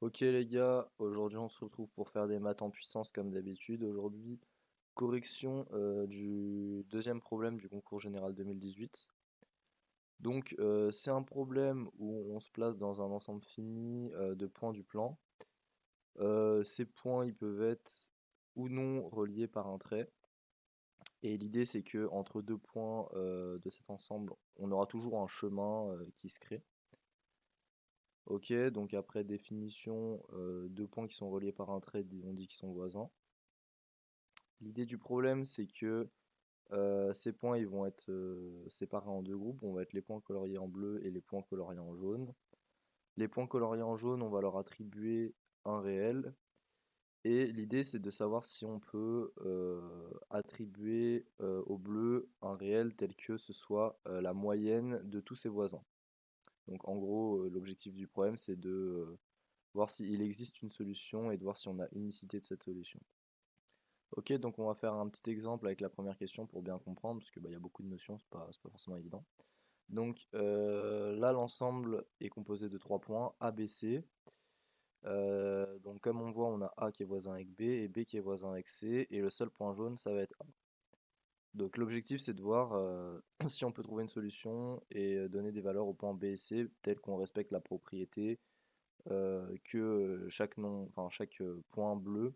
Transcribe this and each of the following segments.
Ok les gars, aujourd'hui on se retrouve pour faire des maths en puissance comme d'habitude. Aujourd'hui, correction du deuxième problème du concours général 2018. Donc c'est un problème où on se place dans un ensemble fini de points du plan. Ces points ils peuvent être ou non reliés par un trait. Et l'idée c'est que entre deux points de cet ensemble, on aura toujours un chemin qui se crée. Ok, donc après définition, deux points qui sont reliés par un trait, on dit qu'ils sont voisins. L'idée du problème, c'est que ces points ils vont être séparés en deux groupes. On va être les points coloriés en bleu et les points coloriés en jaune. Les points coloriés en jaune, on va leur attribuer un réel. Et l'idée, c'est de savoir si on peut attribuer au bleu un réel tel que ce soit la moyenne de tous ses voisins. Donc en gros, l'objectif du problème, c'est de voir s'il existe une solution et de voir si on a unicité de cette solution. Ok, donc on va faire un petit exemple avec la première question pour bien comprendre, parce que bah, y a beaucoup de notions, c'est pas forcément évident. Donc là, l'ensemble est composé de trois points, A, B, C. Donc comme on voit, on a A qui est voisin avec B et B qui est voisin avec C, et le seul point jaune, ça va être A. Donc l'objectif, c'est de voir si on peut trouver une solution et donner des valeurs aux points B et C, telles qu'on respecte la propriété que chaque nom, enfin chaque point bleu,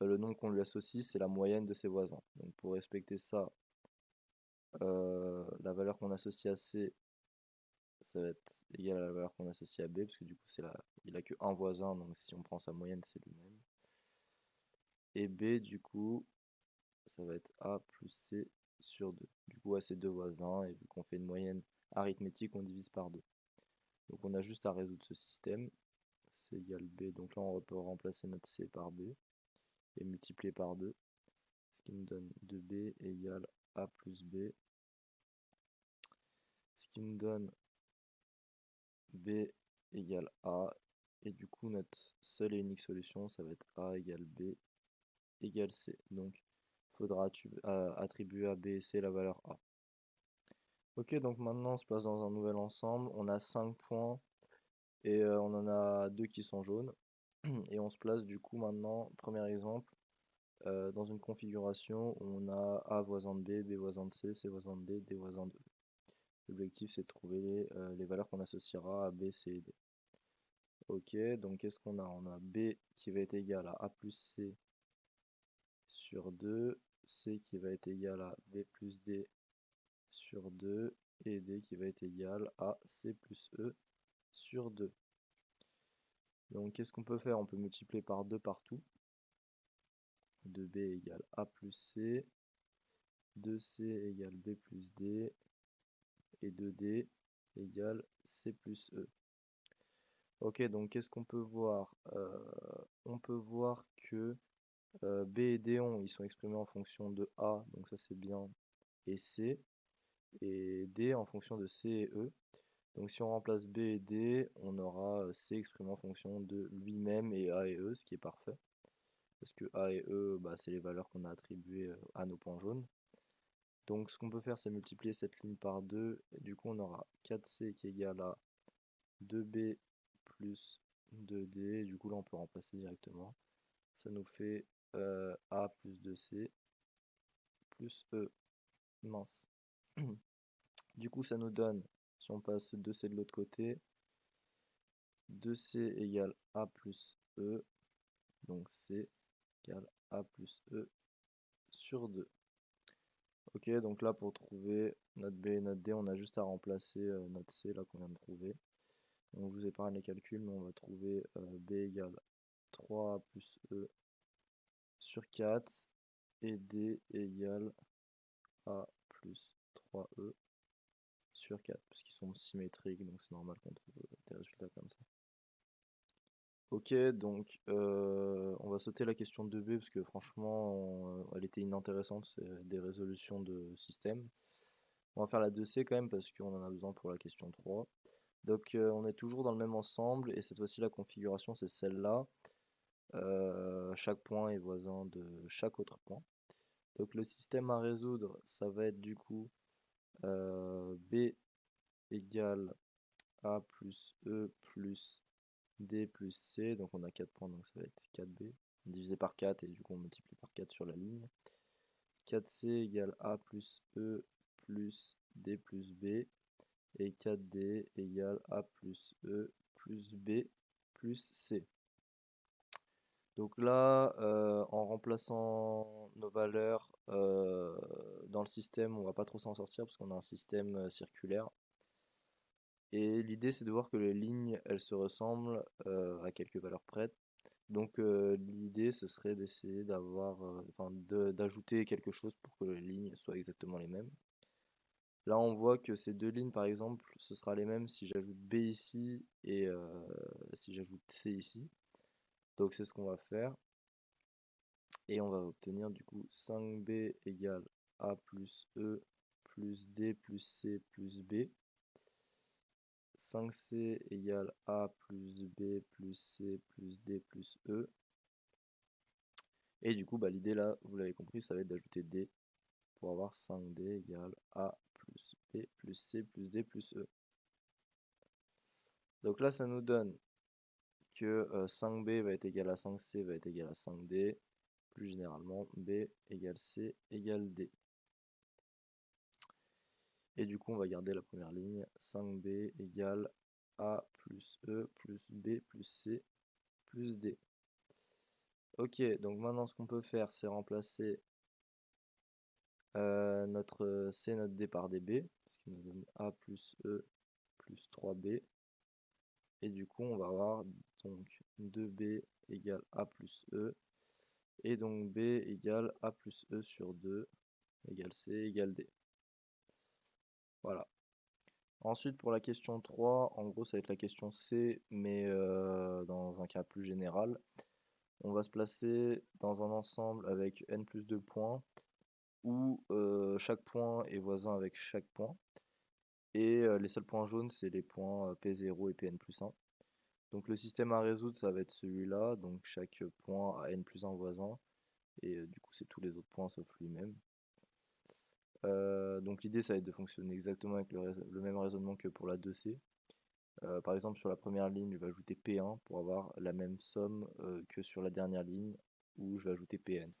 le nom qu'on lui associe, c'est la moyenne de ses voisins. Donc pour respecter ça, la valeur qu'on associe à C, ça va être égal à la valeur qu'on associe à B, parce que du coup il a que un voisin, donc si on prend sa moyenne, c'est lui-même. Et B, du coup, ça va être A plus C sur 2. Du coup, A, c'est deux voisins, et vu qu'on fait une moyenne arithmétique, on divise par 2. Donc on a juste à résoudre ce système. C égale B, donc là on peut remplacer notre C par B, et multiplier par 2. Ce qui me donne 2b égale a plus b, ce qui me donne b égale a, et du coup notre seule et unique solution, ça va être a égale b égale c. Donc il faudra attribuer à b et c la valeur a. Ok, donc maintenant on se place dans un nouvel ensemble, on a 5 points, et on en a 2 qui sont jaunes, et on se place du coup maintenant, premier exemple, dans une configuration où on a A voisin de B, B voisin de C, C voisin de D, D voisin de E. L'objectif, c'est de trouver les valeurs qu'on associera à B, C et D. Ok, donc qu'est-ce qu'on a? On a B qui va être égal à A plus C sur 2, C qui va être égal à B plus D sur 2, et D qui va être égal à C plus E sur 2. Donc qu'est-ce qu'on peut faire? On peut multiplier par 2 partout. 2B égale A plus C, 2C égale B plus D, et 2D égale C plus E. Ok, donc qu'est-ce qu'on peut voir? On peut voir que B et D ils sont exprimés en fonction de A, donc ça c'est bien, et C, et D en fonction de C et E. Donc si on remplace B et D, on aura C exprimé en fonction de lui-même et A et E, ce qui est parfait. Parce que A et E, bah, c'est les valeurs qu'on a attribuées à nos points jaunes. Donc ce qu'on peut faire, c'est multiplier cette ligne par 2. Et du coup, on aura 4C qui est égal à 2B plus 2D. Et du coup, là, on peut remplacer directement. Ça nous fait A plus 2C plus E. Mince. Du coup, ça nous donne, si on passe 2C de l'autre côté, 2C égale A plus E. Donc C égale A plus E sur 2. Ok, donc là, pour trouver notre B et notre D, on a juste à remplacer notre C là qu'on vient de trouver. Donc je vous épargne les calculs, mais on va trouver B égale 3A plus E sur 4, et D égale A plus 3E sur 4, parce qu'ils sont symétriques, donc c'est normal qu'on trouve des résultats comme ça. Ok, donc on va sauter la question de B, parce que franchement, elle était inintéressante, c'est des résolutions de système. On va faire la 2C quand même, parce qu'on en a besoin pour la question 3. Donc on est toujours dans le même ensemble, et cette fois-ci la configuration c'est celle-là. Chaque point est voisin de chaque autre point. Donc le système à résoudre, ça va être du coup B égale A plus E plus D plus C, donc on a 4 points, donc ça va être 4B, divisé par 4, et du coup on multiplie par 4 sur la ligne. 4C égale A plus E plus D plus B, et 4D égale A plus E plus B plus C. Donc là, en remplaçant nos valeurs dans le système, on va pas trop s'en sortir parce qu'on a un système circulaire. Et l'idée, c'est de voir que les lignes, elles se ressemblent à quelques valeurs près. Donc l'idée, ce serait d'essayer d'ajouter quelque chose pour que les lignes soient exactement les mêmes. Là, on voit que ces deux lignes, par exemple, ce sera les mêmes si j'ajoute B ici et si j'ajoute C ici. Donc c'est ce qu'on va faire. Et on va obtenir du coup 5B égale A plus E plus D plus C plus B. 5C égale A plus B plus C plus D plus E. Et du coup, l'idée là, vous l'avez compris, ça va être d'ajouter D pour avoir 5D égale A plus B plus C plus D plus E. Donc là, ça nous donne que 5B va être égal à 5C va être égal à 5D. Plus généralement, B égale C égale D. Et du coup, on va garder la première ligne. 5B égale A plus E plus B plus C plus D. Ok, donc maintenant, ce qu'on peut faire, c'est remplacer notre C, notre D par DB, ce qui nous donne A plus E plus 3B. Et du coup, on va avoir donc 2B égale A plus E. Et donc B égale A plus E sur 2 égale C égale D. Voilà. Ensuite, pour la question 3, en gros, ça va être la question C, mais dans un cas plus général. On va se placer dans un ensemble avec n plus 2 points, où chaque point est voisin avec chaque point. Et les seuls points jaunes, c'est les points P0 et Pn plus 1. Donc le système à résoudre, ça va être celui-là. Donc chaque point a n plus 1 voisin. Et du coup, c'est tous les autres points sauf lui-même. Donc l'idée, ça va être de fonctionner exactement avec le même raisonnement que pour la 2C. Par exemple, sur la première ligne, je vais ajouter P1 pour avoir la même somme que sur la dernière ligne où je vais ajouter Pn.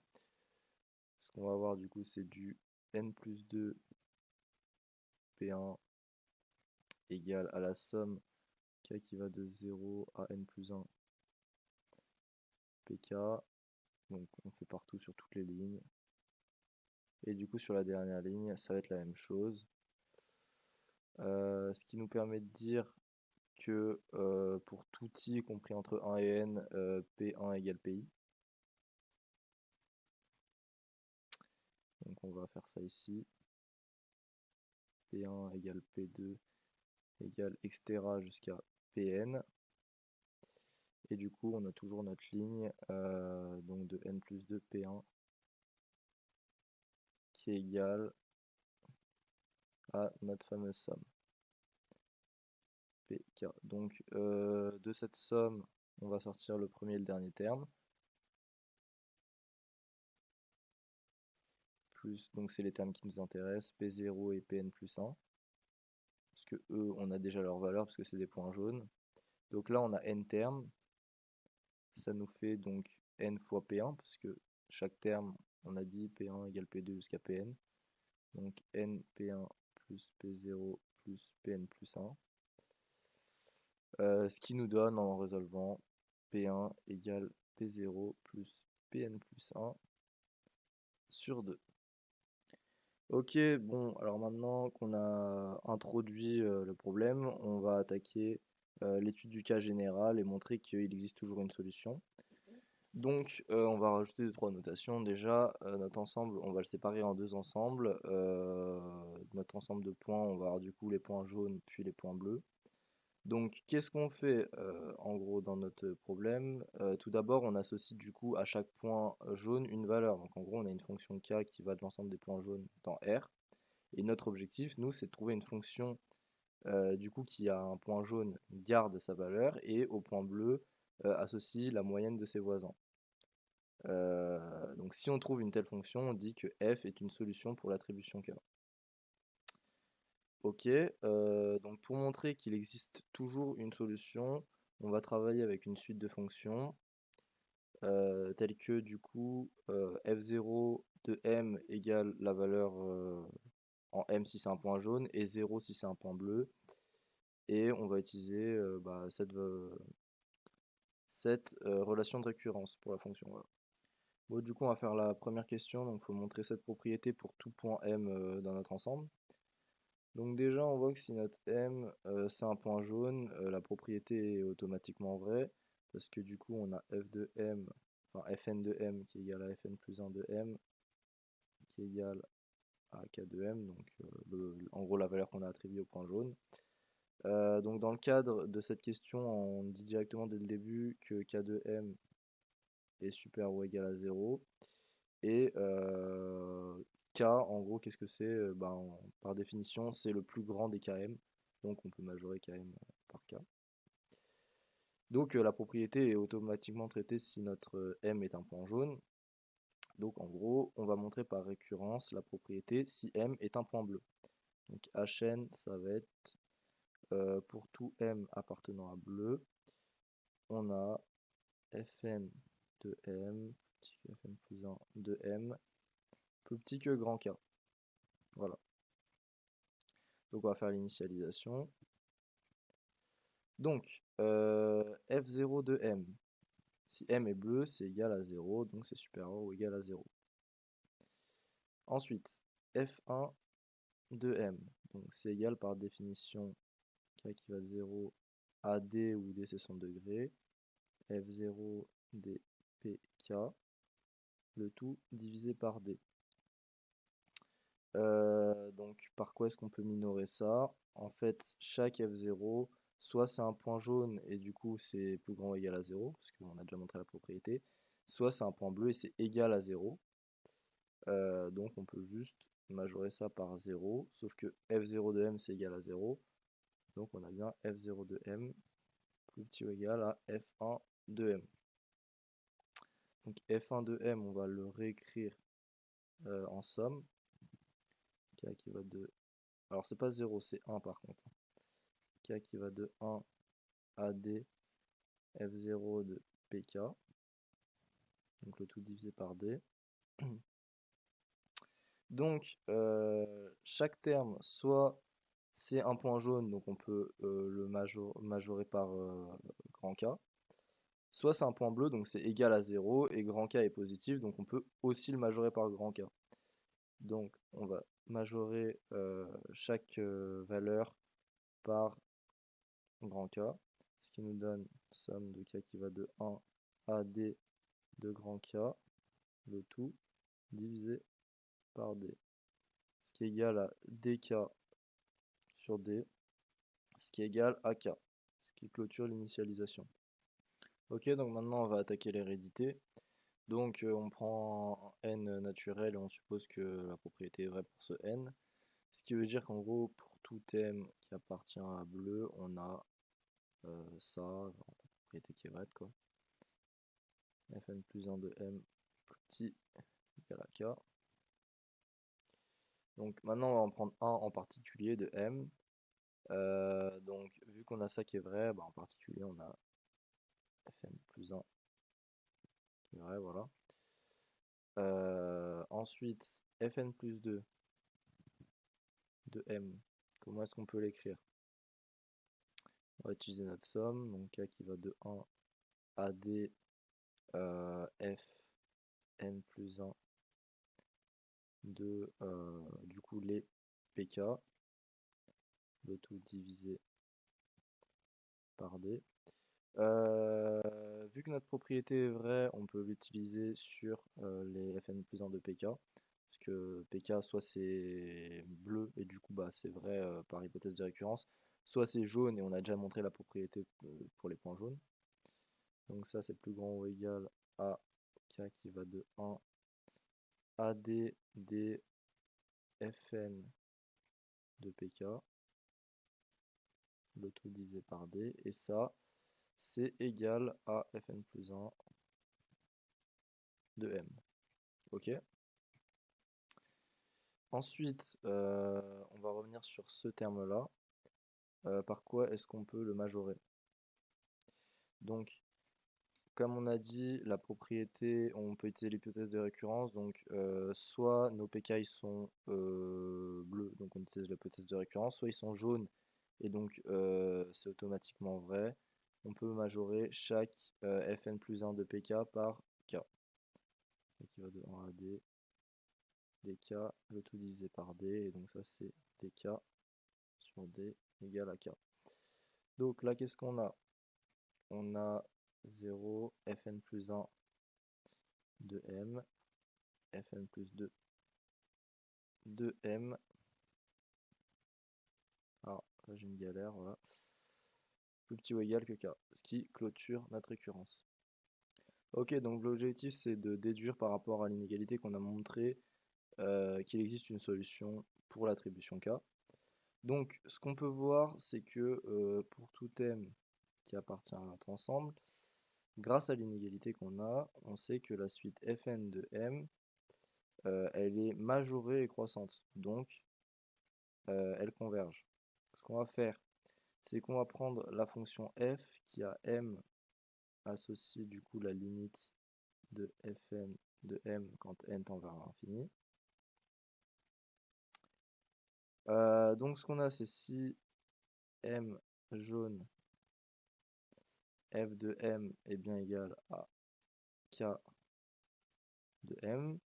Ce qu'on va avoir du coup, c'est du n plus 2 P1 égale à la somme k qui va de 0 à n plus 1 pk. Donc on fait partout sur toutes les lignes. Et du coup, sur la dernière ligne, ça va être la même chose. Ce qui nous permet de dire que pour tout i compris entre 1 et n, P1 égale PI. Donc on va faire ça ici. P1 égale P2 égale etc. jusqu'à Pn. Et du coup, on a toujours notre ligne donc de n plus 2 P1 qui est égale à notre fameuse somme. Pk. Donc de cette somme, on va sortir le premier et le dernier terme. Plus, donc c'est les termes qui nous intéressent, P0 et Pn plus 1. Parce que eux, on a déjà leur valeur parce que c'est des points jaunes. Donc là, on a n termes. Ça nous fait donc n fois P1 parce que chaque terme, on a dit P1 égale P2 jusqu'à Pn. Donc n P1 plus P0 plus Pn plus 1. Ce qui nous donne en résolvant P1 égale P0 plus Pn plus 1 sur 2. Ok, bon, alors maintenant qu'on a introduit le problème, on va attaquer l'étude du cas général et montrer qu'il existe toujours une solution. Donc on va rajouter 2-3 notations. Déjà, notre ensemble, on va le séparer en deux ensembles. Notre ensemble de points, on va avoir du coup les points jaunes puis les points bleus. Donc qu'est-ce qu'on fait en gros dans notre problème? Tout d'abord, on associe du coup à chaque point jaune une valeur. Donc en gros, on a une fonction k qui va de l'ensemble des points jaunes dans R. Et notre objectif, nous, c'est de trouver une fonction du coup qui a un point jaune garde sa valeur et au point bleu associe la moyenne de ses voisins. Donc si on trouve une telle fonction, on dit que f est une solution pour l'attribution k. Ok, donc pour montrer qu'il existe toujours une solution, on va travailler avec une suite de fonctions telles que du coup f0 de m égale la valeur en m si c'est un point jaune et 0 si c'est un point bleu. Et on va utiliser cette relation de récurrence pour la fonction. Voilà. Bon, du coup, on va faire la première question. Donc, il faut montrer cette propriété pour tout point m dans notre ensemble. Donc déjà, on voit que si notre m, c'est un point jaune, la propriété est automatiquement vraie, parce que du coup, on a f de m, enfin fn de m qui est égal à fn plus 1 de m, qui est égal à k de m, donc en gros la valeur qu'on a attribuée au point jaune. Donc dans le cadre de cette question, on dit directement dès le début que k de m est supérieur ou égal à 0. Et k, en gros, qu'est-ce que c'est? Par définition, c'est le plus grand des km. Donc on peut majorer km par k. Donc la propriété est automatiquement traitée si notre m est un point jaune. Donc en gros, on va montrer par récurrence la propriété si m est un point bleu. Donc Hn, ça va être pour tout m appartenant à bleu, on a Fn de m, petit que Fn plus 1 de m, plus petit que grand K. Voilà. Donc on va faire l'initialisation. Donc F0 de m, si m est bleu, c'est égal à 0, donc c'est supérieur ou égal à 0. Ensuite, F1 de m, donc c'est égal par définition k qui va de 0 à d, où d c'est son degré, F0 dpk, le tout divisé par d. Donc par quoi est-ce qu'on peut minorer ça? En fait, chaque f0, soit c'est un point jaune et du coup c'est plus grand ou égal à 0, parce qu'on a déjà montré la propriété, soit c'est un point bleu et c'est égal à 0. Donc on peut juste majorer ça par 0, sauf que f0 de m c'est égal à 0, donc on a bien f0 de m plus petit ou égal à f1 de m. Donc f1 de m, on va le réécrire en somme, k qui va de... Alors c'est pas 0, c'est 1 par contre. K qui va de 1 à d, f0 de pk, donc le tout divisé par d. Donc chaque terme, soit c'est un point jaune, donc on peut le majorer par grand K, soit c'est un point bleu, donc c'est égal à 0, et grand K est positif, donc on peut aussi le majorer par grand K. Donc on va majorer chaque valeur par grand K, ce qui nous donne somme de K qui va de 1 à D de grand K, le tout divisé par D, ce qui est égal à dk sur D, ce qui est égal à K, ce qui clôture l'initialisation. Ok, donc maintenant on va attaquer l'hérédité. Donc on prend un n naturel et on suppose que la propriété est vraie pour ce n, ce qui veut dire qu'en gros pour tout m qui appartient à bleu, on a ça, la propriété qui est vraie quoi. Fn plus 1 de m plus petit égal à k. Donc maintenant on va en prendre un en particulier de m. Donc vu qu'on a ça qui est vrai, en particulier on a Fn plus 1 qui est vrai, voilà. Ensuite, Fn plus 2 de m, comment est-ce qu'on peut l'écrire? On va utiliser notre somme, donc k qui va de 1 à d Fn plus 1 de du coup les pk, le tout divisé par d. Vu que notre propriété est vraie, on peut l'utiliser sur les Fn plus 1 de pk, parce que pk soit c'est bleu et du coup c'est vrai par hypothèse de récurrence, soit c'est jaune et on a déjà montré la propriété pour les points jaunes. Donc ça c'est plus grand ou égal à k qui va de 1 à d d Fn de pk, le tout divisé par d, et ça c'est égal à Fn plus 1 de m. Ok. Ensuite, on va revenir sur ce terme-là. Par quoi est-ce qu'on peut le majorer? Donc, comme on a dit, la propriété, on peut utiliser l'hypothèse de récurrence. Donc, soit nos PK ils sont bleus, donc on utilise l'hypothèse de récurrence, soit ils sont jaunes, et donc c'est automatiquement vrai. On peut majorer chaque fn plus 1 de PK par K. Qui va de 1 à D, dk, le tout divisé par D, et donc ça c'est dk sur D égale à K. Donc là, qu'est-ce qu'on a? On a 0, fn plus 1 de m, fn plus 2 de m. Alors là j'ai une galère, voilà. Plus petit ou égal que K, ce qui clôture notre récurrence. Ok, donc l'objectif c'est de déduire par rapport à l'inégalité qu'on a montré qu'il existe une solution pour l'attribution K. Donc ce qu'on peut voir, c'est que pour tout m qui appartient à notre ensemble, grâce à l'inégalité qu'on a, on sait que la suite fn de m, elle est majorée et croissante, donc elle converge. Ce qu'on va faire, c'est qu'on va prendre la fonction f qui a m associé du coup la limite de fn de m quand n tend vers l'infini. Donc ce qu'on a, c'est si m jaune f de m est bien égal à k de m,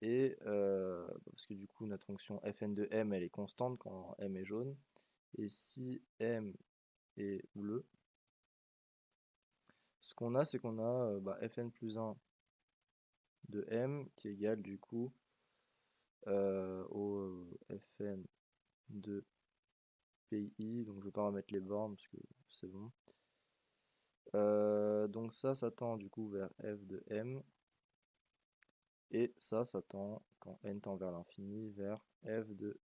et parce que du coup notre fonction fn de m elle est constante quand m est jaune, et si m est bleu, ce qu'on a, c'est qu'on a fn plus 1 de m qui est égal du coup au fn de pi, donc je vais pas remettre les bornes parce que c'est bon. Donc ça tend du coup vers f de m, et ça tend, quand n tend vers l'infini, vers f de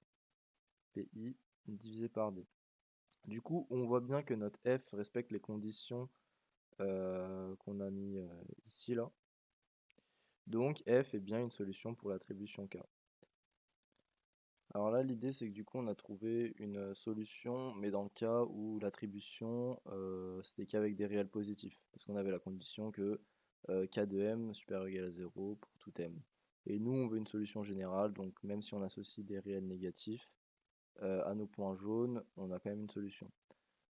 pi divisé par d. Du coup, on voit bien que notre f respecte les conditions qu'on a mis ici, là. Donc f est bien une solution pour l'attribution K. Alors là, l'idée, c'est que du coup, on a trouvé une solution, mais dans le cas où l'attribution, c'était qu'avec des réels positifs. Parce qu'on avait la condition que K de m supérieur ou égal à 0 pour tout m. Et nous, on veut une solution générale, donc même si on associe des réels négatifs à nos points jaunes, on a quand même une solution.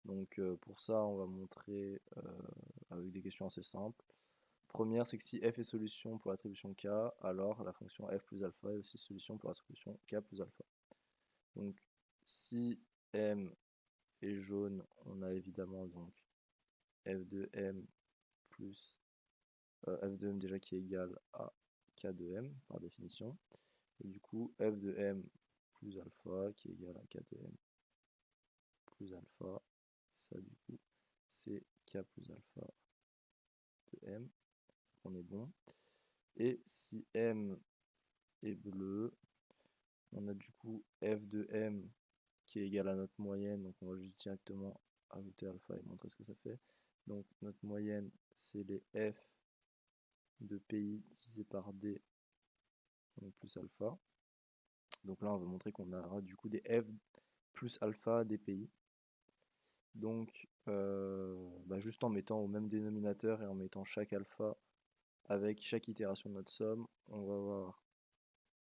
Donc pour ça, on va montrer avec des questions assez simples. Première, c'est que si f est solution pour l'attribution K, alors la fonction f plus alpha est aussi solution pour l'attribution K plus alpha. Donc si m est jaune, on a évidemment donc f de m plus f de m déjà qui est égal à k de m par définition. Et du coup f de m plus alpha qui est égal à k de m plus alpha. Ça du coup c'est k plus alpha de m. On est bon. Et si m est bleu, on a du coup f de m qui est égal à notre moyenne, donc on va juste directement ajouter alpha et montrer ce que ça fait. Donc notre moyenne, c'est les f de pi divisé par d, donc plus alpha. Donc là, on va montrer qu'on aura du coup des f plus alpha des pi. Donc juste en mettant au même dénominateur et en mettant chaque alpha avec chaque itération de notre somme, on va avoir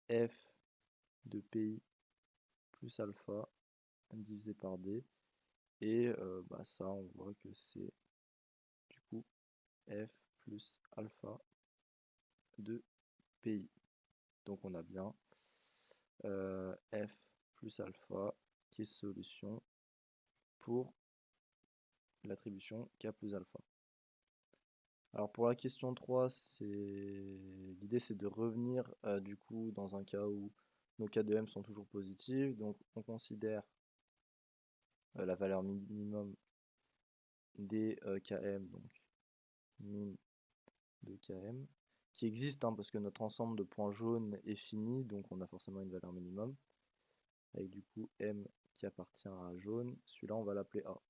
f de pi plus alpha divisé par d, et ça on voit que c'est du coup f plus alpha de pi. Donc on a bien f plus alpha qui est solution pour l'attribution k plus alpha. Alors pour la question 3, l'idée c'est de revenir du coup dans un cas où nos k de m sont toujours positifs. Donc on considère la valeur minimum des km, donc min de km, qui existe parce que notre ensemble de points jaunes est fini, donc on a forcément une valeur minimum, avec du coup m qui appartient à jaune. Celui-là on va l'appeler A.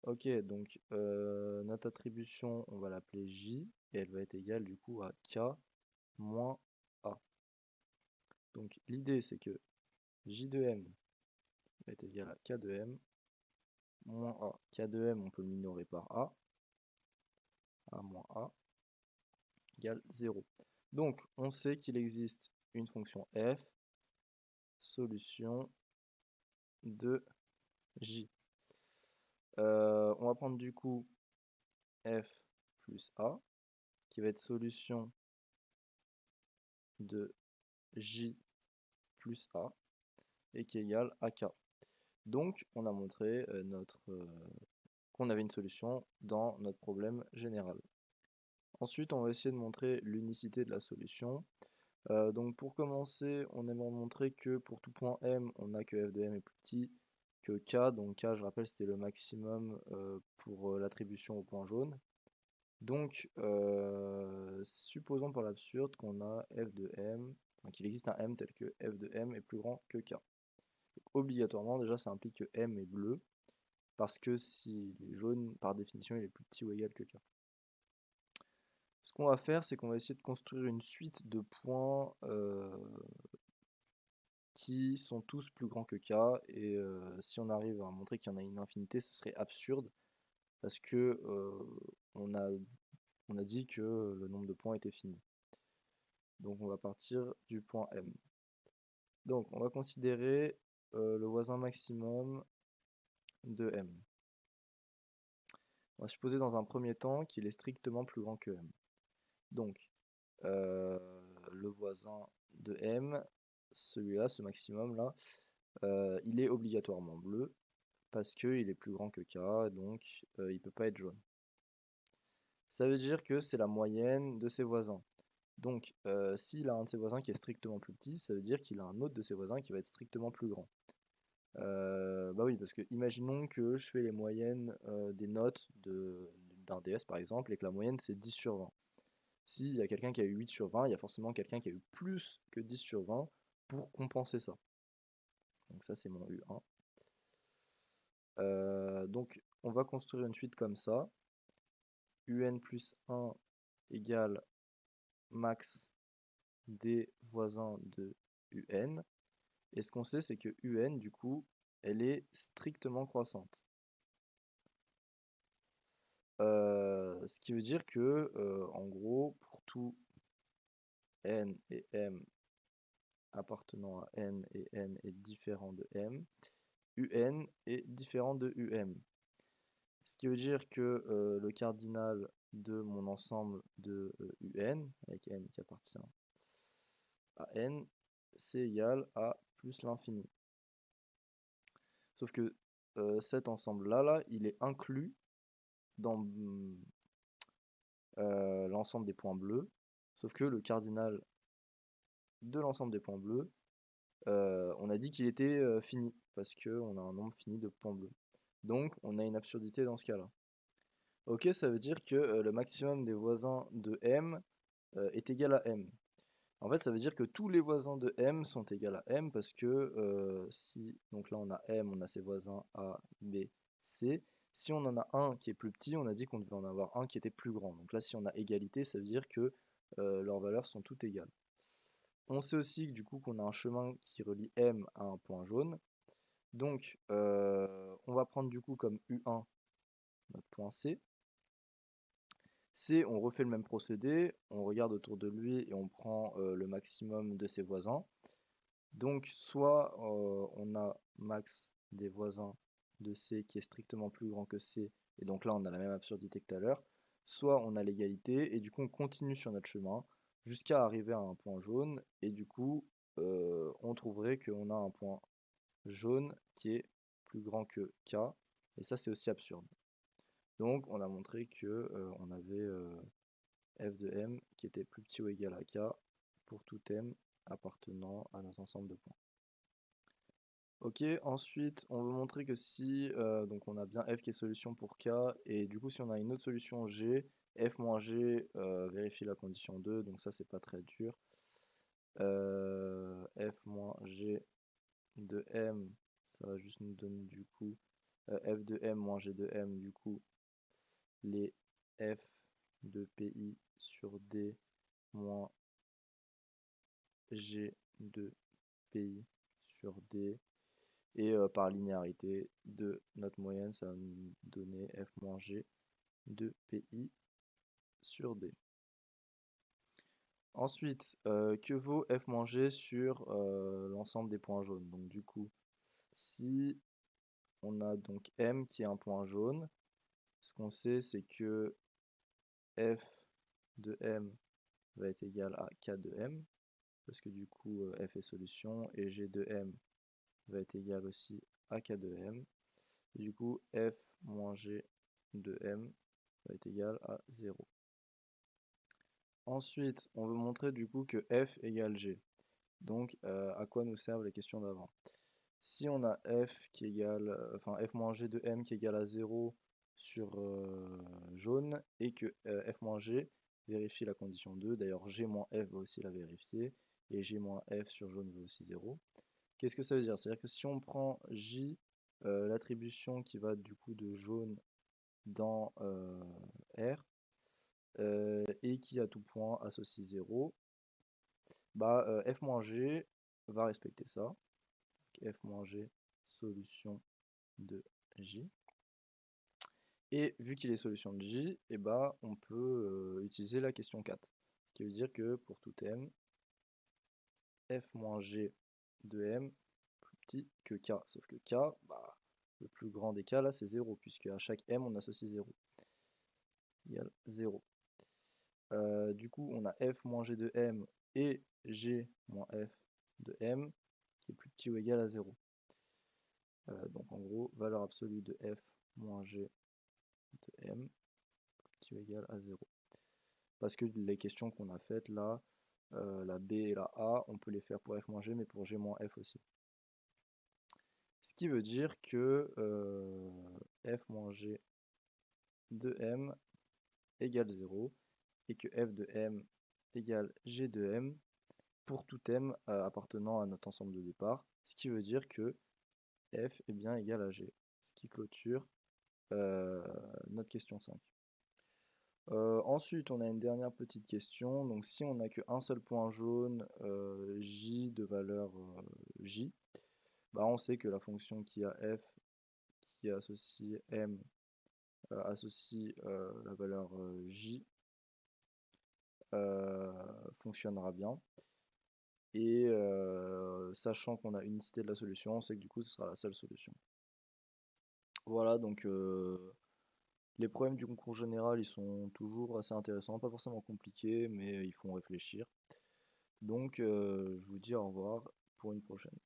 Ok, donc notre attribution on va l'appeler J, et elle va être égale du coup à K moins A. Donc l'idée c'est que J de M va être égal à K de M moins A. K de M on peut le minorer par A, a moins a égale 0. Donc, on sait qu'il existe une fonction f, solution de j. On va prendre du coup f plus a, qui va être solution de j plus a, et qui est égal à k. Donc, on a montré qu'on avait une solution dans notre problème général. Ensuite, on va essayer de montrer l'unicité de la solution. Donc pour commencer, on aimerait montrer que pour tout point M, on a que f de m est plus petit que k. Donc k, je rappelle, c'était le maximum pour l'attribution au point jaune. Donc, supposons pour l'absurde qu'on a f de m, enfin, qu'il existe un m tel que f de m est plus grand que k. Donc, obligatoirement, déjà, ça implique que m est bleu, parce que s'il est jaune, par définition, il est plus petit ou égal que k. Ce qu'on va faire, c'est qu'on va essayer de construire une suite de points qui sont tous plus grands que k, et si on arrive à montrer qu'il y en a une infinité, ce serait absurde, parce que on a dit que le nombre de points était fini. Donc on va partir du point M. Donc on va considérer le voisin maximum de M. On va supposer dans un premier temps qu'il est strictement plus grand que M. Donc le voisin de M, celui-là, ce maximum là, il est obligatoirement bleu parce qu'il est plus grand que k, donc il ne peut pas être jaune. Ça veut dire que c'est la moyenne de ses voisins. Donc s'il a un de ses voisins qui est strictement plus petit, ça veut dire qu'il a un autre de ses voisins qui va être strictement plus grand. Bah oui, parce que imaginons que je fais les moyennes des notes d'un DS par exemple, et que la moyenne c'est 10 sur 20. S'il y a quelqu'un qui a eu 8 sur 20, il y a forcément quelqu'un qui a eu plus que 10 sur 20 pour compenser ça. Donc ça c'est mon U1. Donc on va construire une suite comme ça. UN plus 1 égale max des voisins de UN. Et ce qu'on sait, c'est que UN, du coup, elle est strictement croissante. Ce qui veut dire que, en gros, pour tout N et M appartenant à N et N est différent de M, UN est différent de UM. Ce qui veut dire que le cardinal de mon ensemble de UN, avec N qui appartient à N, c'est égal à plus l'infini. Sauf que cet ensemble-là, il est inclus dans l'ensemble des points bleus, sauf que le cardinal de l'ensemble des points bleus, on a dit qu'il était fini, parce qu'on a un nombre fini de points bleus. Donc on a une absurdité dans ce cas-là. Ok, ça veut dire que le maximum des voisins de M est égal à M. En fait, ça veut dire que tous les voisins de M sont égaux à M, parce que si, donc là on a M, on a ses voisins A, B, C. Si on en a un qui est plus petit, on a dit qu'on devait en avoir un qui était plus grand. Donc là, si on a égalité, ça veut dire que leurs valeurs sont toutes égales. On sait aussi que, du coup, qu'on a un chemin qui relie M à un point jaune. Donc on va prendre du coup comme U1 notre point C. C, on refait le même procédé, on regarde autour de lui et on prend le maximum de ses voisins. Donc soit on a max des voisins de C qui est strictement plus grand que C, et donc là on a la même absurdité que tout à l'heure, soit on a l'égalité, et du coup on continue sur notre chemin jusqu'à arriver à un point jaune, et du coup on trouverait qu'on a un point jaune qui est plus grand que K, et ça c'est aussi absurde. Donc on a montré que on avait f de m qui était plus petit ou égal à k pour tout m appartenant à notre ensemble de points. Ok, ensuite on veut montrer que si donc on a bien f qui est solution pour k, et du coup si on a une autre solution g, f moins g vérifie la condition 2, donc ça c'est pas très dur. F moins g de m, ça va juste nous donner du coup f de m moins g de m, du coup les f de pi sur d moins g de pi sur d, et par linéarité de notre moyenne, ça va nous donner f moins g de pi sur D. Ensuite, que vaut f-g sur l'ensemble des points jaunes? Donc du coup, si on a donc M qui est un point jaune, ce qu'on sait c'est que f de M va être égal à K de M, parce que du coup F est solution, et G de M va être égal aussi à K de M. Et du coup, F moins G de M va être égal à 0. Ensuite, on veut montrer du coup que F égale G. Donc, à quoi nous servent les questions d'avant? Si on a F qui égale, enfin F moins G de M qui égale à 0 sur jaune, et que F moins G vérifie la condition 2, d'ailleurs G moins F va aussi la vérifier, et G moins F sur jaune vaut aussi 0. Qu'est-ce que ça veut dire? C'est-à-dire que si on prend J, l'attribution qui va du coup de jaune dans R, et qui à tout point associe 0, bah f-g va respecter ça. Donc f-g solution de J. Et vu qu'il est solution de J, et bah, on peut utiliser la question 4. Ce qui veut dire que pour tout M, f-g de M plus petit que K. Sauf que K, bah, le plus grand des cas là c'est 0, puisque à chaque M on associe 0. Égale 0. Du coup, on a f moins g de M et g moins f de M qui est plus petit ou égal à 0. Donc en gros, valeur absolue de f moins g de M plus petit ou égal à 0. Parce que les questions qu'on a faites là, la B et la A, on peut les faire pour f moins g, mais pour g moins f aussi. Ce qui veut dire que f moins g de M égale 0, et que f de M égale g de M pour tout M appartenant à notre ensemble de départ, ce qui veut dire que f est bien égal à g, ce qui clôture notre question 5. Ensuite, on a une dernière petite question. Donc, si on n'a qu'un seul point jaune, j de valeur j, bah, on sait que la fonction qui a f qui associe m associe la valeur j fonctionnera bien. Et sachant qu'on a unicité de la solution, on sait que du coup ce sera la seule solution. Voilà, donc les problèmes du concours général, ils sont toujours assez intéressants, pas forcément compliqués, mais ils font réfléchir. Donc je vous dis au revoir pour une prochaine.